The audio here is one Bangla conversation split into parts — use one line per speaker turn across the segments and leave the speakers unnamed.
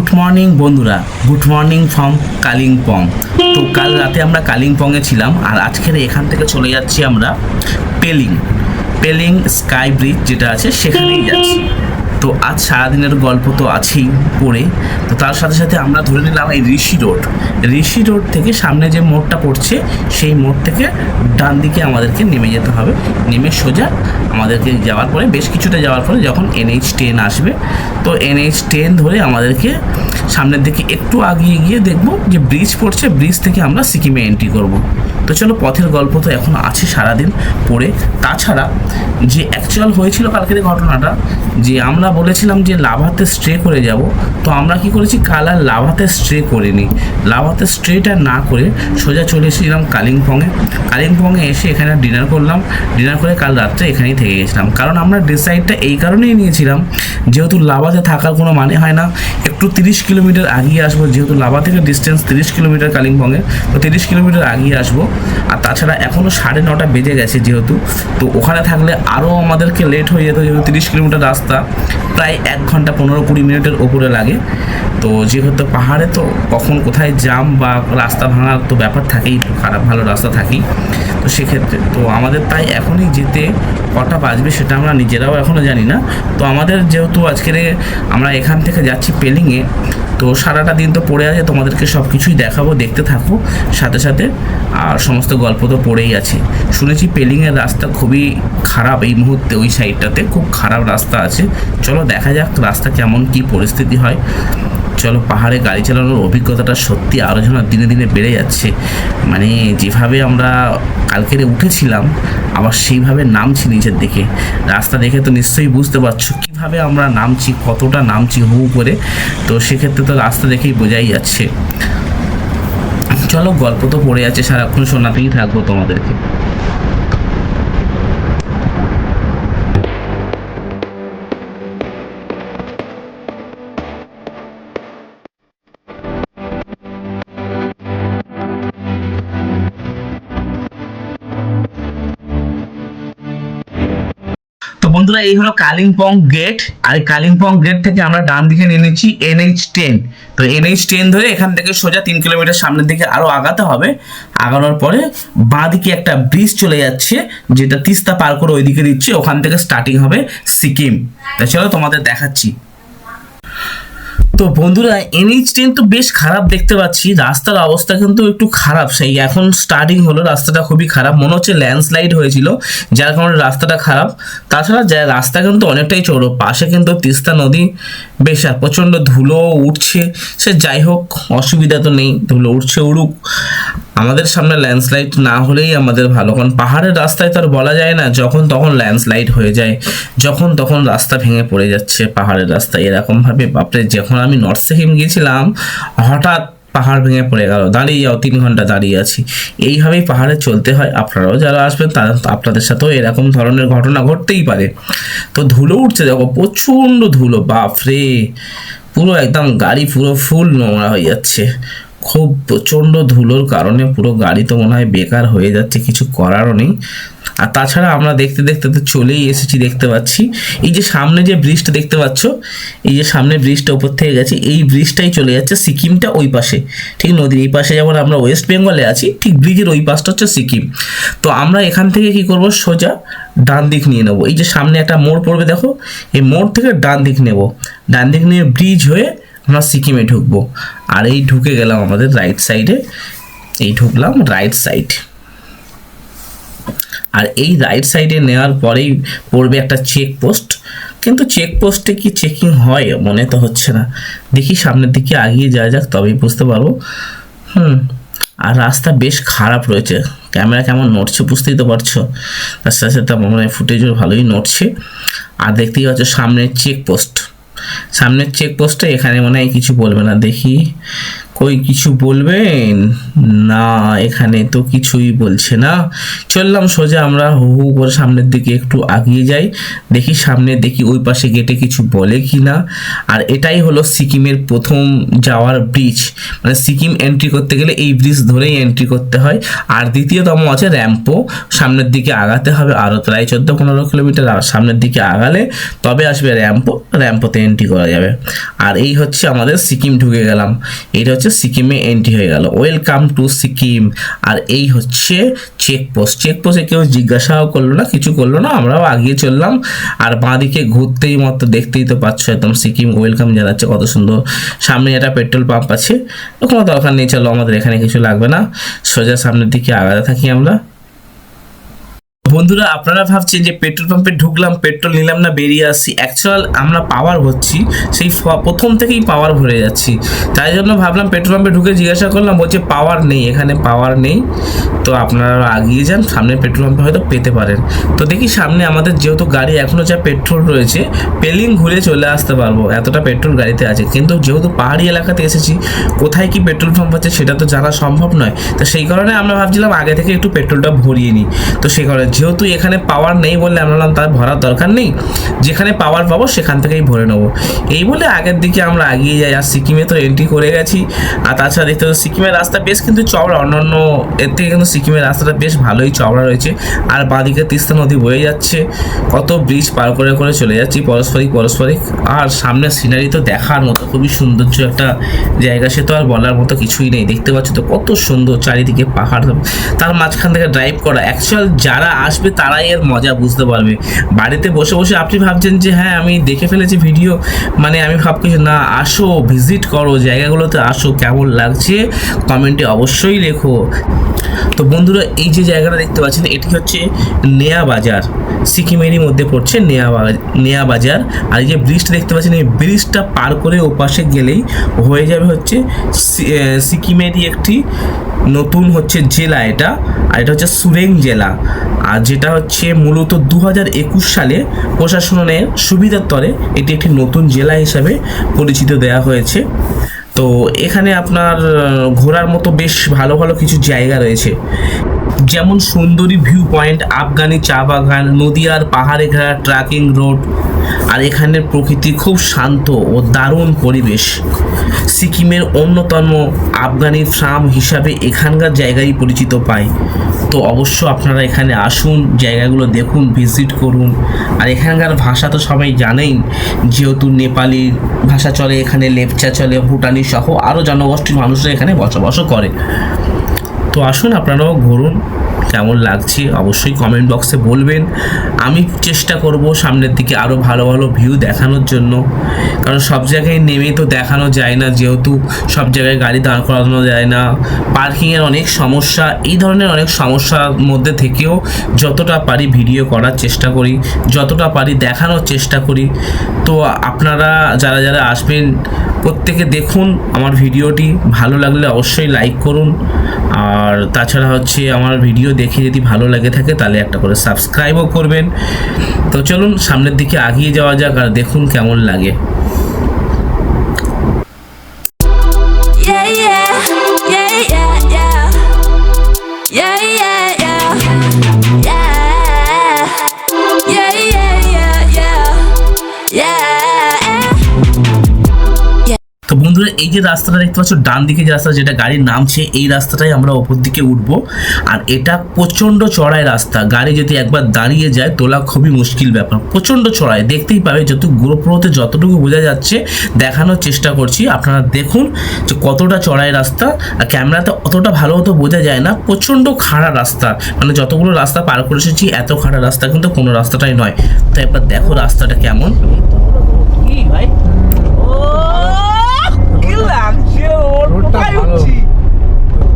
গুড মর্নিং বন্ধুরা, গুড মর্নিং ফ্রম কালিম্পং। তো কাল রাতে আমরা কালিম্পংয়ে ছিলাম, আর আজকের এখান থেকে চলে যাচ্ছি আমরা পেলিং পেলিং স্কাই ব্রিজ যেটা আছে সেখানেই যাচ্ছি। তো আজ সারাদিনের গল্প তো আছেই পড়ে, তো তার সাথে সাথে আমরা ধরে নিলাম এই ঋষি রোড থেকে সামনে যে মোড়টা পড়ছে সেই মোড় থেকে ডান দিকে আমাদেরকে নেমে যেতে হবে। নেমে সোজা আমাদেরকে যাওয়ার পরে বেশ কিছুটা যাওয়ার পরে যখন NH10 আসবে, তো NH10 ধরে আমাদেরকে সামনের দিকে একটু আগিয়ে গিয়ে দেখব যে ব্রিজ পড়ছে, ব্রিজ থেকে আমরা সিকিমে এন্ট্রি করব। তো চলো, পথের গল্প তো এখন আছে সারাদিন পড়ে। তাছাড়া যে অ্যাকচুয়াল হয়েছিল কালকের ঘটনাটা, যে আমরা বলেছিলাম যে লাভাতে স্টে করে যাব, তো আমরা কি করেছি কাল আর লাভাতে স্টে করিনি। লাভাতে স্টেটা না করে সোজা চলে এসেছিলাম কালিম্পংয়ে এসে এখানে ডিনার করলাম। ডিনার করে কাল রাত্রে এখানেই থেকে গেছিলাম, কারণ আমরা ডিসাইডটা এই কারণেই নিয়েছিলাম যেহেতু লাভাতে থাকার কোনো মানে হয় না, একটু 30 কিলোমিটার আগিয়ে আসবো, যেহেতু লাভা থেকে ডিস্টেন্স 30 কিলোমিটার কালিম্পংয়ে, তো 30 কিলোমিটার আগিয়ে আসবো। আর তাছাড়া এখনও 9:30 বেজে গেছে যেহেতু, তো ওখানে থাকলে আরও আমাদেরকে লেট হয়ে যেত, যেহেতু 30 কিলোমিটার রাস্তা প্রায় 1 ঘন্টা 15-20 মিনিটের ওপরে লাগে। তো যেহেতু পাহাড়ে তো কখন কোথায় জ্যাম বা রাস্তা ভাঙার তো ব্যাপার থাকেই, খারাপ ভালো রাস্তা থাকেই। তো সেক্ষেত্রে তো আমাদের তাই এখনই যেতে কটা বাজবে সেটা আমরা নিজেরাও এখনও জানি না। তো আমাদের যেহেতু আজকের আমরা এখান থেকে যাচ্ছি পেলিংয়ে, তো সারাটা দিন তো পড়ে আছে, তোমাদেরকে সব কিছুই দেখাবো, দেখতে থাকো সাথে সাথে। আর সমস্ত গল্প তো পড়েই আছে। শুনেছি পেলিংয়ের রাস্তা খুবই খারাপ এই মুহূর্তে, ওই সাইডটাতে খুব খারাপ রাস্তা আছে। চলো দেখা যাক রাস্তা কেমন কি পরিস্থিতি হয়। চলো, পাহাড়ে গাড়ি চালানোর অভিজ্ঞতাটা সত্যি আরও যেন দিনে দিনে বেড়ে যাচ্ছে। মানে যেভাবে আমরা কালকের উঠেছিলাম আবার সেইভাবে নামছি নিচের দিকে, রাস্তা দেখে তো নিশ্চয়ই বুঝতে পারছো কীভাবে আমরা নামছি, কতটা নামছি হু করে। তো সেক্ষেত্রে তো রাস্তা দেখেই বোঝাই যাচ্ছে। চলো, গল্প তো পড়ে আছে, সারাক্ষণ শোনাতেই থাকবো তোমাদেরকে। তো বন্ধুরা, এই হলো কালিম্পং গেট, আর কালিম্পং গেট থেকে আমরা ডান দিকে নিয়ে নিচ্ছি NH10। তো NH10 ধরে এখান থেকে সোজা 3 কিলোমিটার সামনের দিকে আরো আগাতে হবে। আগানোর পরে বাঁ দিকে একটা ব্রিজ চলে যাচ্ছে, যেটা তিস্তা পার করে ওইদিকে দিচ্ছে, ওখান থেকে স্টার্টিং হবে সিকিম। তা চলো তোমাদের দেখাচ্ছি। তো বন্ধুরা, NH10 তো বেশ খারাপ দেখতে পাচ্ছি, রাস্তার অবস্থা কিন্তু একটু খারাপ। সেই এখন স্টার্টিং হলো, রাস্তাটা খুবই খারাপ, মনে হচ্ছে ল্যান্ডস্লাইড হয়েছিল যার কারণে রাস্তাটা খারাপ। তাছাড়া রাস্তা কিন্তু অনেকটাই চড়ো, পাশে কিন্তু তিস্তা নদী, বেশ আর প্রচণ্ড ধুলো উঠছে। সে যাই হোক, অসুবিধা তো নেই, ধুলো উঠছে উড়ুক, আমাদের সামনে ল্যান্ডস্লাইড না হলেই আমাদের ভালো। কারণ পাহাড়ের রাস্তায় তো আর বলা যায় না যখন তখন ল্যান্ডস্লাইড হয়ে যায়, যখন তখন রাস্তা ভেঙে পড়ে যাচ্ছে পাহাড়ের রাস্তায় এরকমভাবে। বাপরে, যখন আমি নর্থ সিকিম গিয়েছিলাম হঠাৎ পাহাড় ভেঙে পড়ে গেল, দাঁড়িয়ে যাও, 3 ঘন্টা দাঁড়িয়ে আছি। এইভাবেই পাহাড়ে চলতে হয়। আপনারাও যারা আসবেন তারা, আপনাদের সাথেও এরকম ধরনের ঘটনা ঘটতেই পারে। তো ধুলো উঠছে দেখো, প্রচণ্ড ধুলো, বাপরে, পুরো একদম গাড়ি পুরো ফুল নোংরা হয়ে যাচ্ছে। খুব প্রচণ্ড ধুলোর কারণে পুরো গাড়ি তো মনে হয় বেকার হয়ে যাচ্ছে, কিছু করারও নেই। আর তাছাড়া আমরা দেখতে দেখতে তো চলেই এসেছি, দেখতে পাচ্ছি এই যে সামনে যে ব্রিজটা দেখতে পাচ্ছ, এই যে সামনে ব্রিজটা উপর থেকে গেছে, এই ব্রিজটাই চলে যাচ্ছে সিকিমটা ওই পাশে, ঠিক নদীর এই পাশে। যেমন আমরা ওয়েস্ট বেঙ্গলে আছি, ঠিক ব্রিজের ওই পাশটা হচ্ছে সিকিম। তো আমরা এখান থেকে কি করব, সোজা ডান দিক নিয়ে নেবো। এই যে সামনে একটা মোড় পড়বে দেখো, এই মোড় থেকে ডান দিক নেব, ডান দিক নিয়ে ব্রিজ হয়ে আমরা সিকিমে ঢুকবো। আর এই ঢুকে গেলাম আমাদের রাইট সাইডে, এই ঢুকলাম রাইট সাইড। আর এই রাইট সাইডে নেওয়ার পরেই পড়বে একটা চেকপোস্ট, কিন্তু চেকপোস্টে কি চেকিং হয় মনে তো হচ্ছে না। দেখি সামনের দিকে আগিয়ে যাওয়া যাক, তবেই বুঝতে পারবো। আর রাস্তা বেশ খারাপ রয়েছে, ক্যামেরা কেমন নড়ছে বুঝতেই তো পারছো, তার সাথে সাথে মনে হয় ফুটেজও ভালোই নড়ছে। আর দেখতেই পাচ্ছ সামনের চেকপোস্ট, সামনের চেকপোস্টে এখানে মনে হয় কিছু বলবে না, দেখি কই কিছু বলবেন? না, এখানে তো কিছুই বলছে না। চললাম সোজা আমরা হু হু করে সামনের দিকে একটু আগিয়ে যাই, দেখি সামনে, দেখি ওই পাশে গেটে কিছু বলে কি না। আর এটাই হলো সিকিমের প্রথম যাওয়ার ব্রিজ, মানে সিকিম এন্ট্রি করতে গেলে এই ব্রিজ ধরেই এন্ট্রি করতে হয়। আর দ্বিতীয়তম আছে র্যাম্পো, সামনের দিকে আগাতে হবে আরও প্রায় 14-15 কিলোমিটার সামনের দিকে আগালে তবে আসবে র্যাম্পো, র্যাম্পোতে এন্ট্রি করা যাবে। আর এই হচ্ছে আমাদের সিকিম, ঢুকে গেলাম। এইটা হচ্ছে সিকিমে এন্ট্রি হয়ে গেল, ওয়েলকাম টু সিকিম। আর এই হচ্ছে চেকপোস্ট, চেকপোস্টে কেউ জিজ্ঞাসাও করলো না, কিছু করলো না, আমরাও আগিয়ে চললাম। আর বাঁদিকে ঘুরতেই মতো দেখতেই তো পাচ্ছ একদম সিকিম ওয়েলকাম জানাচ্ছে, কত সুন্দর। সামনে একটা পেট্রোল পাম্প আছে, কোনো দরকার নেই, চলো আমাদের এখানে কিছু লাগবে না, সোজা সামনের দিকে আগাতে থাকি আমরা। বন্ধুরা, আপনারা ভাবছেন যে পেট্রোল পাম্পে ঢুকলাম, পেট্রোল নিলাম না, বেরিয়ে আসছি। অ্যাকচুয়াল আমরা পাওয়ার ভরছি, সেই প্রথম থেকেই পাওয়ার ভরে যাচ্ছি। তাই জন্য ভাবলাম পেট্রোল পাম্পে ঢুকে জিজ্ঞাসা করলাম, বলছে পাওয়ার নেই, এখানে পাওয়ার নেই। তো আপনারা আগিয়ে যান, সামনে পেট্রোল পাম্পে হয়তো পেতে পারেন। তো দেখি সামনে আমাদের যেহেতু গাড়ি এখনও যা পেট্রোল রয়েছে, পেলিং ঘুরে চলে আসতে পারবো, এতটা পেট্রোল গাড়িতে আছে। কিন্তু যেহেতু পাহাড়ি এলাকাতে এসেছি, কোথায় কি পেট্রোল পাম্প আছে সেটা তো জানা সম্ভব নয়। তো সেই কারণে আমরা ভাবছিলাম আগে থেকে একটু পেট্রোলটা ভরিয়ে নিই। তো সেই কারণে যেহেতু এখানে পাওয়ার নেই বললে আমরা বললাম তার ভরার দরকার নেই, যেখানে পাওয়ার পাবো সেখান থেকেই ভরে নেবো। এই বলে আগের দিকে আমরা এগিয়ে যাই। আর সিকিমে তো এন্ট্রি করে গেছি। আর তাছাড়া দেখতে তো সিকিমের রাস্তা বেশ কিন্তু চওড়া, অন্যান্য এর থেকে কিন্তু সিকিমের রাস্তাটা বেশ ভালোই চওড়া রয়েছে। আর বাঁদিকে তিস্তা নদী বয়ে যাচ্ছে, কত ব্রিজ পার করে করে চলে যাচ্ছি পারস্পরিক। আর সামনে সিনারি তো দেখার মতো, খুবই সৌন্দর্য একটা জায়গা, সে তো আর বলার মতো কিছুই নেই। দেখতে পাচ্ছ তো কত সুন্দর চারিদিকে পাহাড়, তার মাঝখান থেকে ড্রাইভ করা। অ্যাকচুয়াল যারা আসবে তারাই এর মজা বুঝতে পারবে। বাড়িতে বসে বসে আপনি ভাবছেন যে হ্যাঁ আমি দেখে ফেলেছি ভিডিও, মানে আমি ভাবছি না, আসো ভিজিট করো, জায়গাগুলোতে আসো, কেমন লাগছে কমেন্টে অবশ্যই লেখো। তো বন্ধুরা, এই যে জায়গাটা দেখতে পাচ্ছেন এটি হচ্ছে নেয়া বাজার, সিকিমেরই মধ্যে পড়ছে নেয়া বাজার। আর এই যে ব্রিজটা দেখতে পাচ্ছেন, এই ব্রিজটা পার করে ওপাশে গেলেই হয়ে যাবে হচ্ছে সিকিমেরই একটি নতুন হচ্ছে জেলা এটা। আর এটা হচ্ছে সুরেং জেলা। আর যেটা হচ্ছে মূলত 2021 সালে প্রশাসনের সুবিধার তরে এটি একটি নতুন জেলা হিসাবে পরিচিত দেওয়া হয়েছে। তো এখানে আপনার ঘোরার মতো বেশ ভালো ভালো কিছু জায়গা রয়েছে, যেমন সুন্দরী ভিউ পয়েন্ট, আফগানি চা বাগান, নদীয়ার পাহাড়ে ঘেরা ট্রেকিং রোড। আর এখানের প্রকৃতি খুব শান্ত ও দারুণ পরিবেশ। সিকিমের অন্যতম আফগানি ফার্ম হিসাবে এখানকার জায়গায় পরিচিত পায়। তো অবশ্য আপনারা এখানে আসুন, জায়গাগুলো দেখুন, ভিজিট করুন। আর এখানকার ভাষা তো সবাই জানেন, যেহেতু নেপালি ভাষা চলে এখানে, লেপচা চলে, ভুটানি সহ আরও জনগোষ্ঠীর মানুষরা এখানে বসবাসও করে। তো আসুন আপনারাও ঘুরুন, কেমন লাগছে অবশ্যই কমেন্ট বক্সে বলবেন। আমি চেষ্টা করব সামনের দিকে আরও ভালো ভালো ভিউ দেখানোর জন্য, কারণ সব জায়গায় নেমে তো দেখানো যায় না, যেহেতু সব জায়গায় গাড়ি দাঁড় করানো যায় না, পার্কিংয়ের অনেক সমস্যা, এই ধরনের অনেক সমস্যার মধ্যে থেকেও যতটা পারি ভিডিও করার চেষ্টা করি, যতটা পারি দেখানোর চেষ্টা করি। তো আপনারা যারা যারা আসবেন প্রত্যেকে দেখুন আমার ভিডিওটি, ভালো লাগলে অবশ্যই লাইক করুন। আর তাছাড়া হচ্ছে আমার ভিডিও দেখে যদি ভালো লাগে থাকে তাহলে একটা করে সাবস্ক্রাইবও করবেন। তো চলুন সামনের দিকে এগিয়ে যাওয়া যাক আর দেখুন কেমন লাগে। তো বন্ধুরা, এই যে রাস্তাটা দেখতে পাচ্ছ ডান দিকে যে রাস্তা, যেটা গাড়ি নামছে, এই রাস্তাটাই আমরা ওপর দিকে উঠবো। আর এটা প্রচণ্ড চড়াই রাস্তা, গাড়ি যদি একবার দাঁড়িয়ে যায় তোলা খুবই মুশকিল ব্যাপার, প্রচণ্ড চড়াই। দেখতেই পাবে যত গোপ্রোতে যতটুকু বোঝা যাচ্ছে দেখানোর চেষ্টা করছি, আপনারা দেখুন যে কতটা চড়াই রাস্তা। আর ক্যামেরাতে অতটা ভালো মতো বোঝা যায় না, প্রচণ্ড খাড়া রাস্তা, মানে যতগুলো রাস্তা পার করে এসেছি এত খাড়া রাস্তা কিন্তু কোনো রাস্তাটাই নয়। তো একবার দেখো রাস্তাটা কেমন। কি ভাই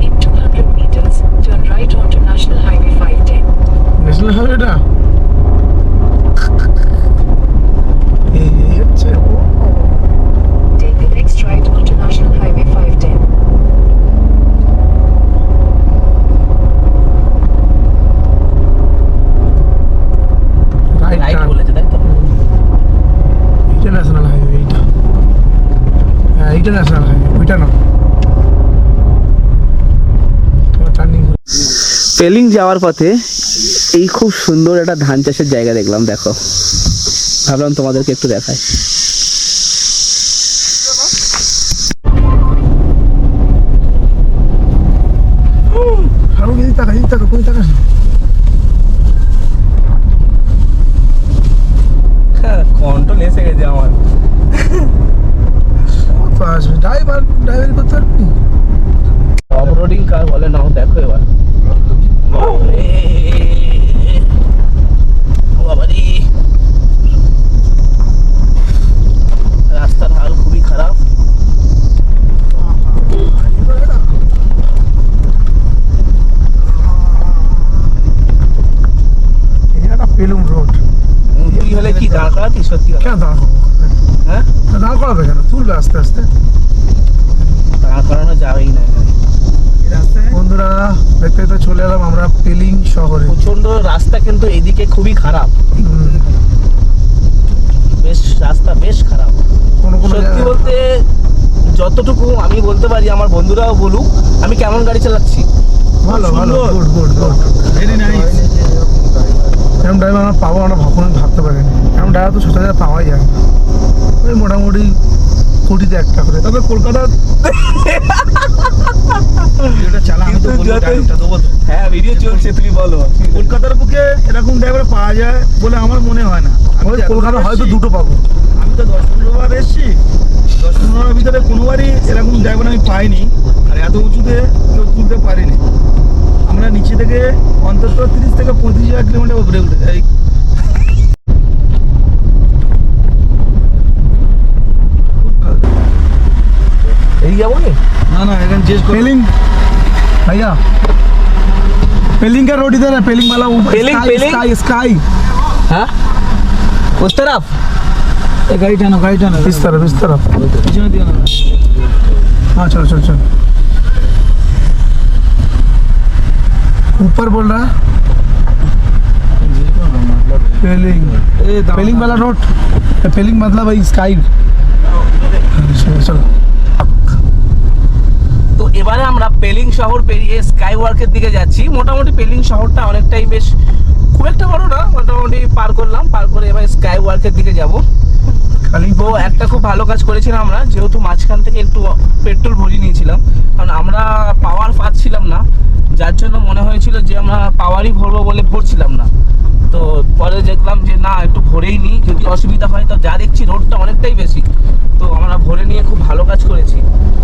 In 200 meters, turn right onto National Highway 510.
National হাইওয়েটা এই হচ্ছে
Take the next right onto National Highway 510.
Right
বলেছে তাই তো?
এটা ন্যাশনাল হাইওয়ে, এইটা হ্যাঁ এইটা ন্যাশনাল হাইওয়ে, ওইটা না।
পেলিং যাওয়ার পথে এই খুব সুন্দর একটা ধান চাষের জায়গা দেখলাম, দেখো, ভাবলাম তোমাদেরকে একটু দেখাই। কন্ট্রোল এসে গেছে আমার।
ড্রাইভারি করতে পারবি?
অফরোডিং কার বলে নাও, দেখো এবার। বাবারে, রাস্তার হাল খুবই খারাপ।
পেলুম রোড।
তুই হলে কি দাঁড় করাতি? সত্যি কথা।
কেন দাঁড় করবো?
হ্যাঁ,
দাঁড় করাবে কেন? তুলবে আস্তে আস্তে।
দাঁড় করানো যাবেই না এখানে।
বন্ধুরা, দেখতে দেখতে চলে এলাম আমরা পেলিং শহরে।
প্রচন্ড রাস্তা কিন্তু এইদিকে খুবই খারাপ, বেশ রাস্তা বেশ খারাপ।
কোনো কোনো
সত্যি
জায়গায়-
বলতে যতটুকু আমি বলতে পারি, আমার বন্ধুরাও বলুক আমি কেমন গাড়ি চালাচ্ছি।
ভালো ভালো, good good good, very nice. এরকম ড্রাইভার আমরা পাবো, আমরা ভাবতে পারিনি। এরকম ড্রাইভার তো সচরাচর পাওয়াই যায় না। ওই মোটামুটি কোটিতে একটা করে। তবে কলকাতার
হ্যাঁ, ভিডিও চলছে, তুমি বলো।
কলকাতার বুকে এরকম ড্রাইভার পাওয়া যায় বলে আমার মনে হয় না।
ওই কলকাতা হয়তো দুটো পাবো।
আমি তো 10-15 বার এসেছি, 10-15 বারের ভিতরে কোনোবারই এরকম ড্রাইভার আমি পাইনি, আর এত উঁচুতে কেউ তুলতে পারিনি। আমরা নিচে থেকে অন্তত 30 থেকে 35,000 কিলোমিটার উপরে উঠে যাই।
এই যাবো নি?
না না, এখানে জিজ্ঞেস করি।
पेलिंग भैया, पेलिंग का रोड इधर है। पेलिंग वाला
पेलिंग, पेलिंग?
स्काई स्काई
হ্যাঁ, उस तरफ।
গাড়ি টানো, গাড়ি টানো,
इस तरफ।
পিছনে দিও না।
हाँ चलो चलो चलो। ऊपर बोल रहा है पेलिंग। पेलिंग वाला रोड, पेलिंग मतलब वही स्काई। चलो चलो।
তো এবারে আমরা পেলিং শহর পেরিয়ে স্কাই ওয়ার্কের দিকে যাচ্ছি। মোটামুটি পেলিং শহরটা অনেকটাই বেশ, খুব একটা বড় না, মোটামুটি পার করলাম। পার করে এবার স্কাই ওয়ার্কের দিকে যাব।
खाली
তো একটা খুব ভালো কাজ করেছিলাম আমরা, যেহেতু মাঝখান থেকে একটু পেট্রোল ভরিয়ে নিয়েছিলাম, কারণ আমরা পাওয়ার পাচ্ছিলাম না, যার জন্য মনে হয়েছিল যে আমরা পাওয়ারই ভরবো বলে ভরছিলাম না। তো পরে দেখলাম যে না, একটু ভরেই নিই, যদি অসুবিধা হয়। তো যা দেখছি রোডটা অনেকটাই বেশি, তো আমরা ভরে নিয়ে খুব ভালো কাজ করেছি,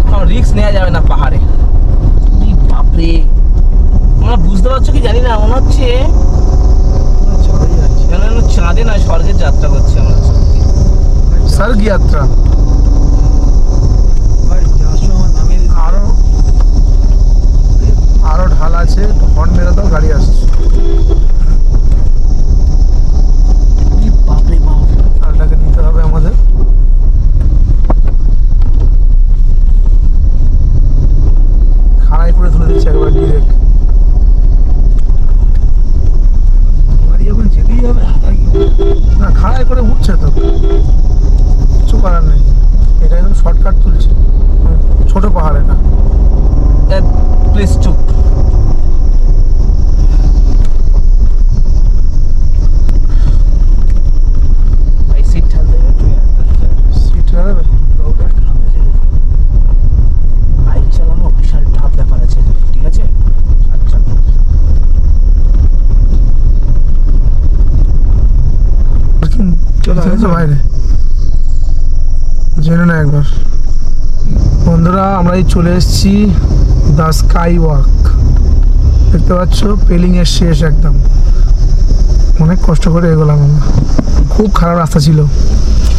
কারণ রিস্ক নেওয়া যাবে না পাহাড়ে। এই বাপরে, আমরা বুঝতে পারছো কি জানি না, মনে হচ্ছে যেন চাঁদে নয় স্বর্গের যাত্রা করছি আমরা। সত্যি
सर्ग यात्रा। আরো আরো ঢাল আছে, হর্ন মেরে দাও, গাড়ি আসছে।
বাপরে বাপ,
ঢালটাকে নিতে হবে আমাদের। খাড়াই করে তুলে দিচ্ছে একবার ডিরেক্ট।
বাড়ি যখন যেতেই হবে তাই কি?
না, খাড়াই করে উঠছে তো, কিছু করার নেই। এটা একদম শর্টকাট তুলছে, ছোট পাহাড় এটা।
প্লিজ চুপ। ভাই সিট ঠাল দেবে,
সিট লাগাবে।
বাইক চালানো বিশাল টাফ ব্যাপার আছে, ঠিক আছে? আচ্ছা,
চলে আসছে বাইরে, জেনে না একবার। বন্ধুরা, আমরা এই চলে এসেছি দ্য স্কাই ওয়াক। দেখতে পাচ্ছ পেলিং এর শেষ একদম। অনেক কষ্ট করে এগোলাম আমরা, খুব খারাপ রাস্তা ছিল,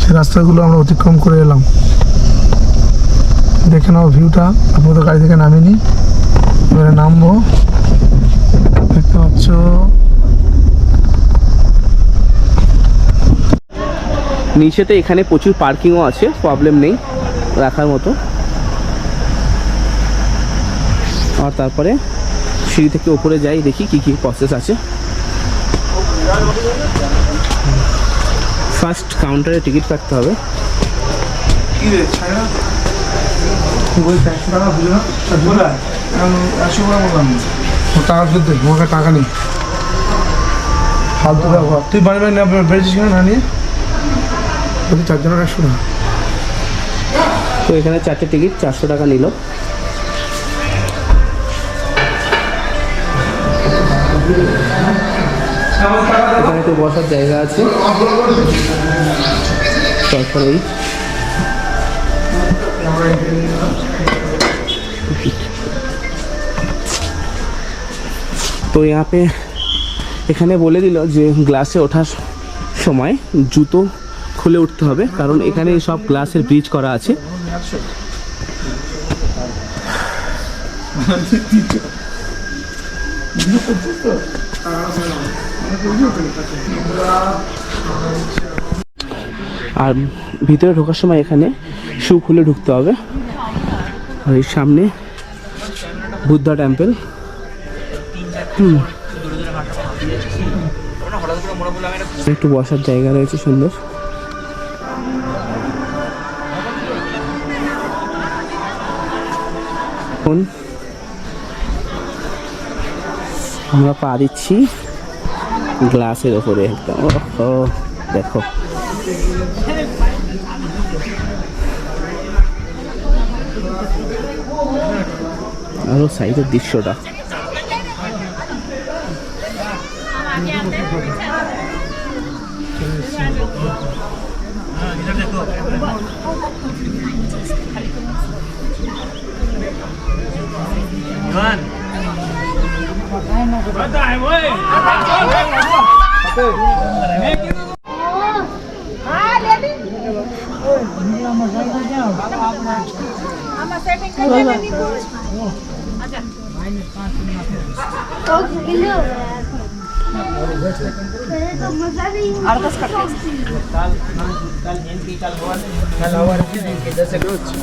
সেই রাস্তাগুলো আমরা অতিক্রম করে এলাম। দেখে নাও ভিউটা। আপাতত গাড়ি থেকে নামিনি, এবারে নামবো। দেখতে পাচ্ছ
নিচেতে এখানে প্রচুর পার্কিংও আছে, প্রবলেম নেই রাখার মতো। আর তারপরে সিঁড়ি থেকে উপরে যাই, দেখি কি কি প্রসেস আছে। ফার্স্ট কাউন্টারে টিকিট কাটতে হবে।
কি রে ছায়া, ওই 100 টাকা বুঝো না? 100 টাকা বললাম। টাকা তুই দে, আমাকে টাকা নেই, ফালতু ব্যবহার। তুই বাড়ি বাড়ি না বেড়েছিস কেন না নিয়ে? বলছি 4 জনের 100 টাকা।
তো এখানে 4টে টিকিট 400 টাকা নিল। এখানে তো বসার জায়গা আছে। তারপরেই তো এখানে বলে দিল যে গ্লাসে ওঠার সময় জুতো খুলে উঠতে হবে, কারণ এখানে সব গ্লাসের ব্রিজ করা আছে। আর ভিতরে ঢোকার সময় এখানে শু খুলে ঢুকতে হবে। আর এই সামনে বুদ্ধা টেম্পল। একটু বসার জায়গা রয়েছে সুন্দর। এখন আমরা পা দিচ্ছি গ্লাসের ওপরে একদম। ও দেখো, আরো সাইডের দৃশ্যটা।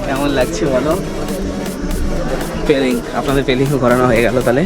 কেমন লাগছে বলো? পেলিং, আপনাদের পেলিংও করানো হয়ে গেল তাহলে।